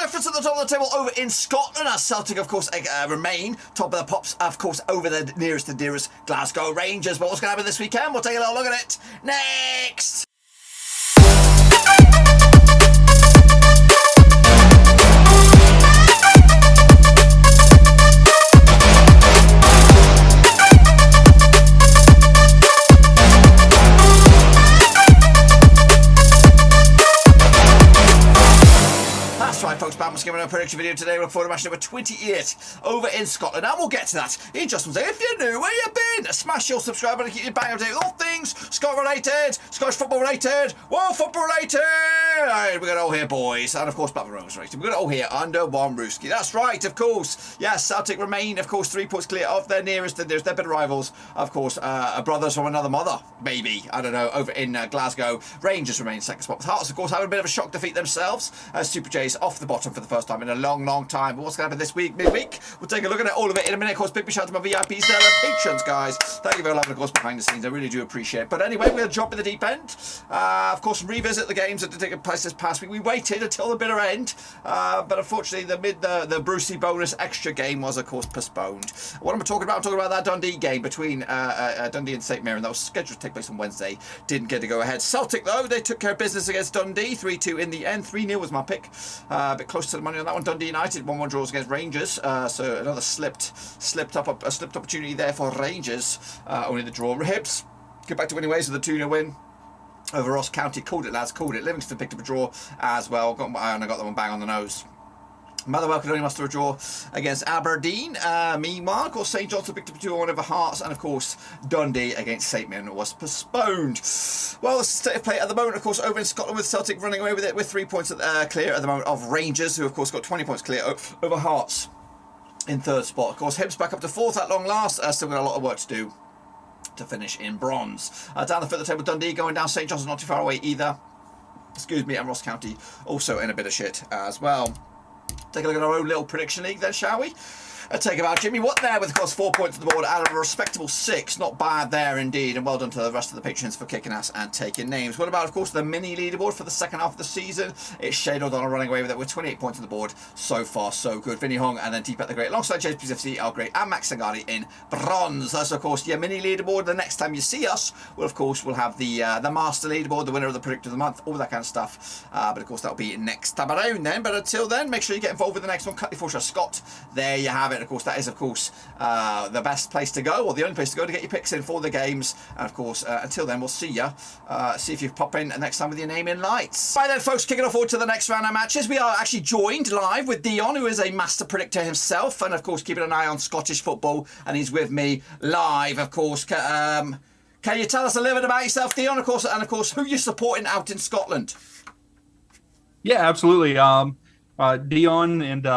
difference at the top of the table over in Scotland, as Celtic, of course, remain top of the pops, of course, over the nearest and dearest Glasgow Rangers. But what's going to happen this weekend? We'll take a little look at it next. Folks, back giving a prediction video today. We look forward to match number 28 over in Scotland, and we'll get to that in just one second. If you're new, where you been? Smash your subscribe button to keep you bang up to date with all things Scot related, Scottish football related, world football related. We got it all here, boys, and of course Blackburn Rovers related. We got it all here under one Rooski. That's right, of course. Yes, Celtic remain, of course, 3 points clear of their nearest and dearest. They're better rivals, of course, brothers from another mother, maybe. I don't know. Over in Glasgow, Rangers remain second spot. With Hearts, of course, having a bit of a shock defeat themselves. Super Jays off the bottom for the first time in a long time. But what's going to happen this week, midweek? We'll take a look at it, all of it in a minute. Of course, big shout out to my VIPs there, the patrons, guys. Thank you very much, of course, behind the scenes. I really do appreciate it. But anyway, we're going to drop in the deep end. Of course, revisit the games that did take place this past week. We waited until the bitter end, but unfortunately, the Brucey bonus extra game was, of course, postponed. What am I talking about? I'm talking about that Dundee game between Dundee and St Mirren. That was scheduled to take place on Wednesday. Didn't get to go ahead. Celtic, though, they took care of business against Dundee. 3-2 in the end. 3-0 was my pick. A bit close to the money on that one. Dundee United 1-1 draws against Rangers, so another slipped opportunity there for Rangers. Only the draw. Hibs get back to winning ways with a 2-0 win over Ross County. Called it, lads, called it. Livingston picked up a draw as well. I got that one bang on the nose. Motherwell could only muster a draw against Aberdeen. Meanwhile, of course, St Johnstone picked up a 2-1 over Hearts, and of course, Dundee against St Mirren was postponed. Well, the state of play at the moment, of course, over in Scotland, with Celtic running away with it with 3 points clear at the moment of Rangers, who of course got 20 points clear over Hearts in third spot. Of course, Hibs back up to fourth at long last. Still got a lot of work to do to finish in bronze. Down the fifth of the table, Dundee going down. St Johnstone not too far away either. Excuse me, and Ross County also in a bit of shit as well. Take a look at our own little prediction league then, shall we? Take about Jimmy Watt there with, of course, 4 points on the board out of a respectable 6. Not bad there indeed, and well done to the rest of the patrons for kicking ass and taking names. What about, of course, the mini leaderboard for the second half of the season? It's Shade O'Donnell running away with it with 28 points on the board. So far, so good. Vinny Hong and then Deep at the Great alongside James PFC, Al Great and Max Sangari in bronze. That's, of course, your mini leaderboard. The next time you see us, well, of course, we'll have the master leaderboard, the winner of the predictor of the month, all that kind of stuff. But, of course, that'll be next time around then. But until then, make sure you get involved with the next one. Cutley Forshaw Scott. There you have it. Of course, that is, of course, the best place to go, or the only place to go to get your picks in for the games. And of course, until then, we'll see you. See if you pop in next time with your name in lights. Right then, folks, kicking off forward to the next round of matches. We are actually joined live with Dion, who is a master predictor himself, and of course, keeping an eye on Scottish football. And he's with me live, of course. Can you tell us a little bit about yourself, Dion? Of course, and of course, who you're supporting out in Scotland? Yeah, absolutely. Dion, and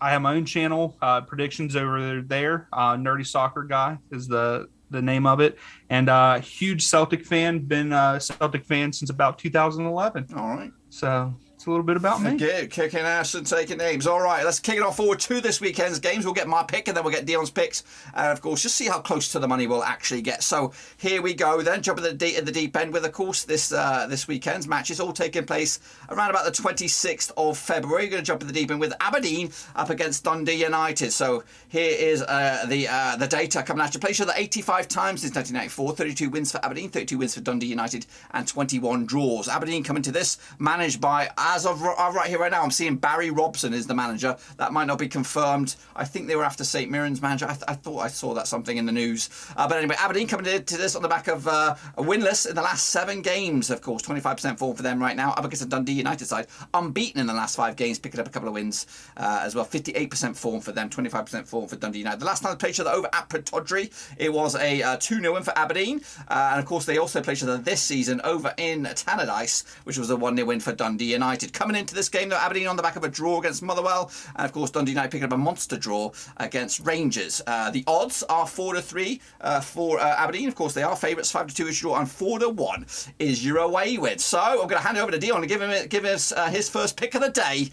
I have my own channel, predictions over there. Nerdy Soccer Guy is the name of it, and huge Celtic fan. Been a Celtic fan since about 2011. All right. So it's a little bit about me. Good, kicking ass and taking names. All right, let's kick it off forward to this weekend's games. We'll get my pick and then we'll get Dion's picks, and of course, just see how close to the money we'll actually get. So here we go. Then jump at the deep end with, of course, this weekend's matches all taking place around about the 26th of February. We're going to jump in the deep end with Aberdeen up against Dundee United. So here is the data coming at you. Played each other 85 times since 1994. 32 wins for Aberdeen, 32 wins for Dundee United, and 21 draws. Aberdeen coming to this managed by, as of right here, right now, I'm seeing Barry Robson is the manager. That might not be confirmed. I think they were after St Mirren's manager. I thought I saw that something in the news. But anyway, Aberdeen coming to this on the back of a winless in the last 7 games, of course. 25% form for them right now. Up against the Dundee United side. Unbeaten in the last 5 games, picking up a couple of wins as well. 58% form for them, 25% form for Dundee United. The last time they played each other over at Pretoddry, it was a 2-0 win for Aberdeen. And of course, they also played each other this season over in Tannadice, which was a 1-0 win for Dundee United. Coming into this game, though, Aberdeen on the back of a draw against Motherwell, and of course Dundee United picking up a monster draw against Rangers. The odds are 4-3 for Aberdeen. Of course, they are favourites. 5-2 is draw, and 4-1 is your away win. So I'm going to hand it over to Dion and give us his first pick of the day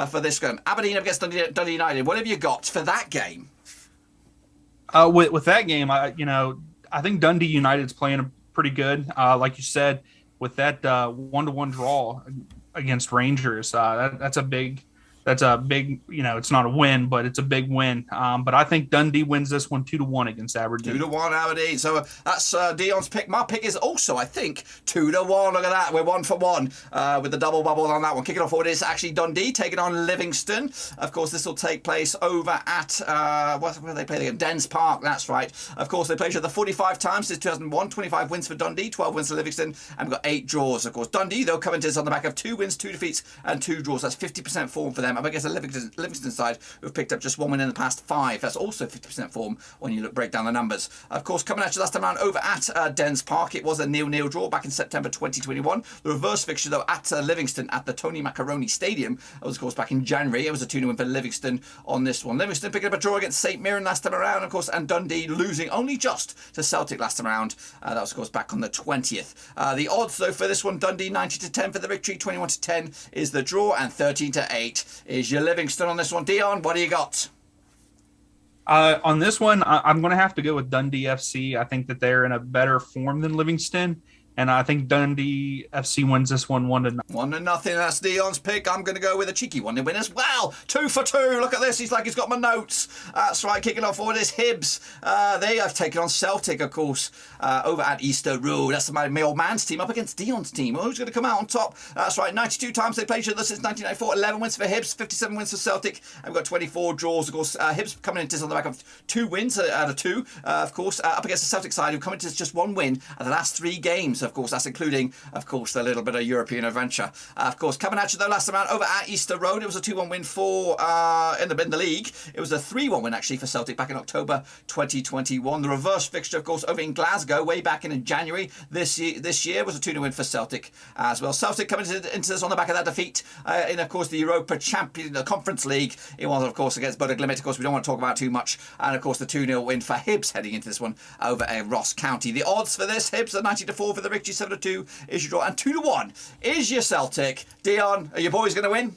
for this game. Aberdeen against Dundee United. What have you got for that game? With that game, I think Dundee United's playing pretty good. Like you said, with that 1-1 draw against Rangers, that's a big that's a big, it's not a win, but it's a big win. But I think Dundee wins this one 2-1 against Aberdeen. 2-1 Aberdeen. So that's Dion's pick. My pick is also, I think, 2-1. Look at that. We're 1 for 1 with the double bubble on that one. Kicking off forward is actually Dundee taking on Livingston. Of course, this will take place over at where they play again? Dens Park. That's right. Of course, they played each other 45 times since 2001. 25 wins for Dundee, 12 wins for Livingston, and we've got 8 draws. Of course, Dundee though coming to this on the back of 2 wins, 2 defeats, and 2 draws. That's 50% form for them. Up against the Livingston side, who've picked up just 1 win in the past 5. That's also 50% form when you break down the numbers. Of course, coming at you last time around over at Dens Park, it was a 0-0 draw back in September 2021. The reverse fixture though at Livingston at the Tony Macaroni Stadium was of course back in January. It was a 2-0 win for Livingston on this one. Livingston picking up a draw against St Mirren last time around, of course, and Dundee losing only just to Celtic last time around. That was of course back on the 20th. The odds though for this one, Dundee 90-10 for the victory, 21-10 is the draw, and 13-8 is your Livingston on this one. Dion, what do you got? On this one, I'm going to have to go with Dundee FC. I think that they're in a better form than Livingston, and I think Dundee FC wins this one 1-0. 1-0. That's Dion's pick. I'm going to go with a cheeky 1-0 win as well. 2 for 2. Look at this. He's like he's got my notes. That's right. Kicking off forward is Hibs. They have taken on Celtic, of course, over at Easter Road. That's my old man's team up against Dion's team. Who's going to come out on top? That's right. 92 times they played each other since 1994. 11 wins for Hibs, 57 wins for Celtic. And we've got 24 draws. Of course, Hibs coming into this on the back of 2 wins out of 2. Of course, up against the Celtic side, who come into just 1 win at the last 3 games. Of course, that's including, of course, a little bit of European adventure. Of course, coming at you though last time out over at Easter Road, it was a 2-1 win for in the league. It was a 3-1 win actually for Celtic back in October 2021. The reverse fixture, of course, over in Glasgow way back in January this year was a 2-0 win for Celtic as well. Celtic coming into this on the back of that defeat in, of course, the Europa the Conference League. It was, of course, against Bodo Glimt. Of course, we don't want to talk about too much. And, of course, the 2-0 win for Hibs heading into this one over at Ross County. The odds for this, Hibs are 90-4 for the victory, 7-2 is your draw, and 2-1 is your Celtic. Dion, are your boys going to win?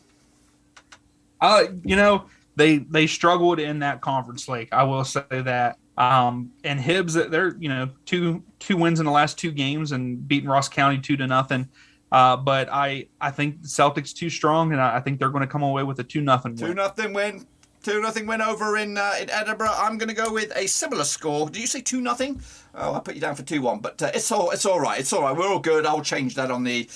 They struggled in that Conference League. I will say that. And Hibs, they're two wins in the last 2 games and beating Ross County 2-0. But I think the Celtics too strong, and I think they're going to come away with a 2-0 win. 2-0 win. 2-0 win over in Edinburgh. I'm going to go with a similar score. Did you say 2-0? Oh, I put you down for 2-1, but it's all right. It's all right. We're all good. I'll change that on the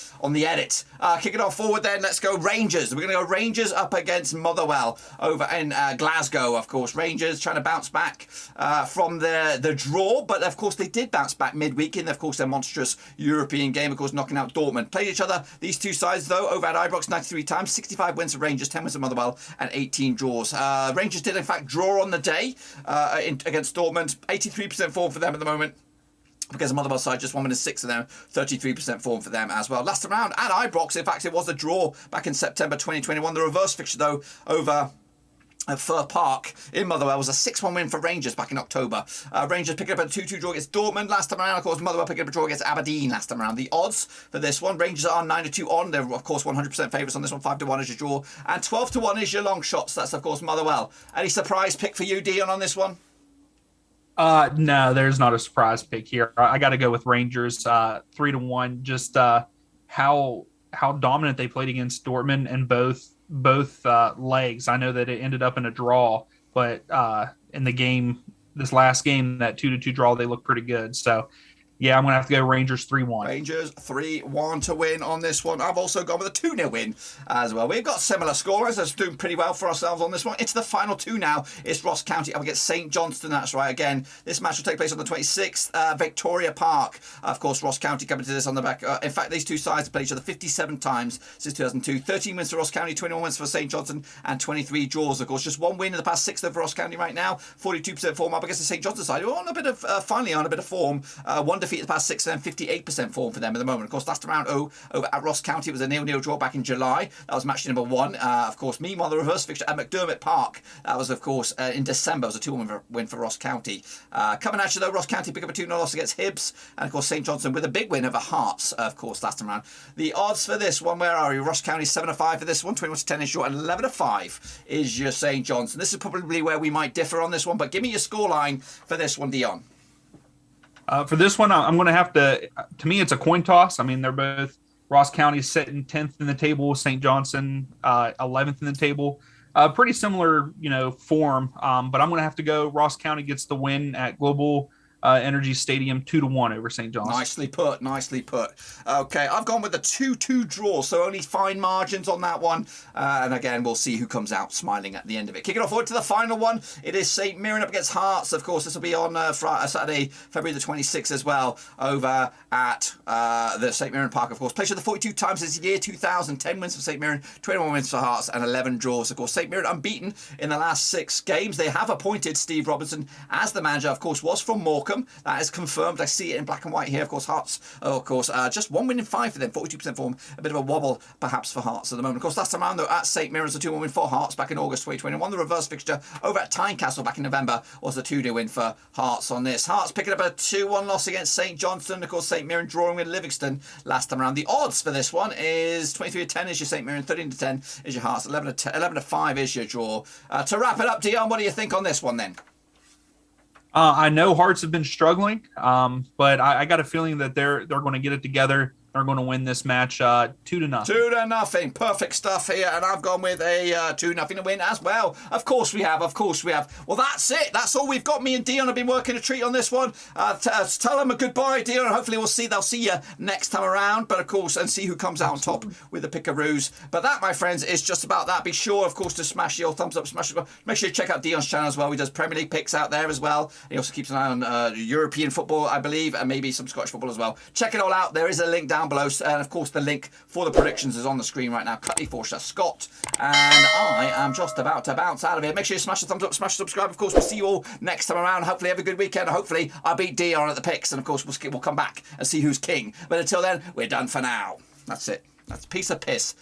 edit. Kicking off forward then, let's go Rangers. We're going to go Rangers up against Motherwell over in Glasgow, of course. Rangers trying to bounce back from the draw, but of course they did bounce back midweek in, of course, their monstrous European game, of course, knocking out Dortmund. Played each other, these 2 sides, though, over at Ibrox 93 times, 65 wins for Rangers, 10 wins for Motherwell, and 18 draws. Rangers did, in fact, draw on the day against Dortmund. 83% form for them at the moment. Because the Motherwell side just 1 win and 6 of them, 33% form for them as well. Last round at Ibrox, in fact, it was a draw back in September 2021. The reverse fixture, though, over at Fir Park in Motherwell was a 6-1 win for Rangers back in October. Rangers picking up a 2-2 draw against Dortmund last time around. Of course, Motherwell picking up a draw against Aberdeen last time around. The odds for this one, Rangers are 9-2 on. They're, of course, 100% favourites on this one. 5-1 is your draw. And 12-1 is your long shots. That's, of course, Motherwell. Any surprise pick for you, Dion, on this one? No, there's not a surprise pick here. I got to go with Rangers 3-1. Just how dominant they played against Dortmund in both legs. I know that it ended up in a draw, but in the game, this last game, that 2-2 draw, they look pretty good. So yeah, I'm going to have to go Rangers 3-1. Rangers 3-1 to win on this one. I've also gone with a 2-0 win as well. We've got similar scorers. That's doing pretty well for ourselves on this one. It's the final 2 now. It's Ross County up against St Johnstone. That's right. Again, this match will take place on the 26th. Victoria Park. Of course, Ross County coming to this on the back. In fact, these 2 sides have played each other 57 times since 2002. 13 wins for Ross County, 21 wins for St Johnstone, and 23 draws. Of course, just 1 win in the past 6 for Ross County right now. 42% form up against the St Johnstone side. We're on a bit of, finally on a bit of form. 1 defeat in the past 6 and 58% form for them at the moment. Of course, last round over at Ross County, it was a 0-0 draw back in July. That was match number 1. Of course, meanwhile, the reverse fixture at McDermott Park, that was, of course, in December. It was a 2-1 win for Ross County. Coming at you, though, Ross County pick up a 2-0 loss against Hibs. And, of course, St Johnstone with a big win over Hearts, of course, last time round. The odds for this one, where are you? Ross County 7-5 for this one, 21-10 is short, and 11-5 is your St Johnstone. This is probably where we might differ on this one, but give me your scoreline for this one, Dion. For this one, I'm going to have to me, it's a coin toss. I mean, they're both Ross County is sitting 10th in the table. St. Johnstone 11th in the table. Pretty similar, form. But I'm going to have to go. Ross County gets the win at Global Energy Stadium 2-1 over St. John's. Nicely put, nicely put. Okay, I've gone with a 2-2 draw, so only fine margins on that one. And again, we'll see who comes out smiling at the end of it. Kicking off forward to the final one, it is St. Mirren up against Hearts. Of course, this will be on Saturday, February the 26th as well, over at the St. Mirren Park, of course. Played the 42 times this year, 2000, 10 wins for St. Mirren, 21 wins for Hearts, and 11 draws. Of course, St. Mirren unbeaten in the last 6 games. They have appointed Steve Robinson as the manager, of course, was from Morecambe. That is confirmed. I see it in black and white here. Of course, Hearts, just 1 win in 5 for them, 42% form. A bit of a wobble, perhaps, for Hearts at the moment. Of course, last time around, though, at St. Mirren's, a 2-1 win for Hearts back in August 2021. The reverse fixture over at Tynecastle back in November was a 2-2 win for Hearts on this. Hearts picking up a 2-1 loss against St. Johnstone. Of course, St. Mirren drawing with Livingston last time around. The odds for this one is 23-10 is your St. Mirren, 13-10 is your Hearts, 11-5 is your draw. To wrap it up, Dion, what do you think on this one then? I know Hearts have been struggling, but I got a feeling that they're going to get it together. They're going to win this match 2-0. 2-0. Perfect stuff here. And I've gone with a 2-0 win as well. Of course we have. Well, that's it. That's all we've got. Me and Dion have been working a treat on this one. Tell them a goodbye, Dion. And hopefully they'll see you next time around. But of course, and see who comes out on top with the pickaroos. But that, my friends, is just about that. Be sure, of course, to smash your thumbs up. Make sure you check out Dion's channel as well. He does Premier League picks out there as well. He also keeps an eye on European football, I believe, and maybe some Scottish football as well. Check it all out. There is a link down below, and of course the link for the predictions is on the screen right now. Cutley/Scott, and I am just about to bounce out of here. Make sure you smash the thumbs up, smash the subscribe. Of course, we'll see you all next time around. Hopefully have a good weekend. Hopefully I beat Dion at the picks, and of course we'll come back and see who's king. But until then, we're done for now. That's it. That's a piece of piss.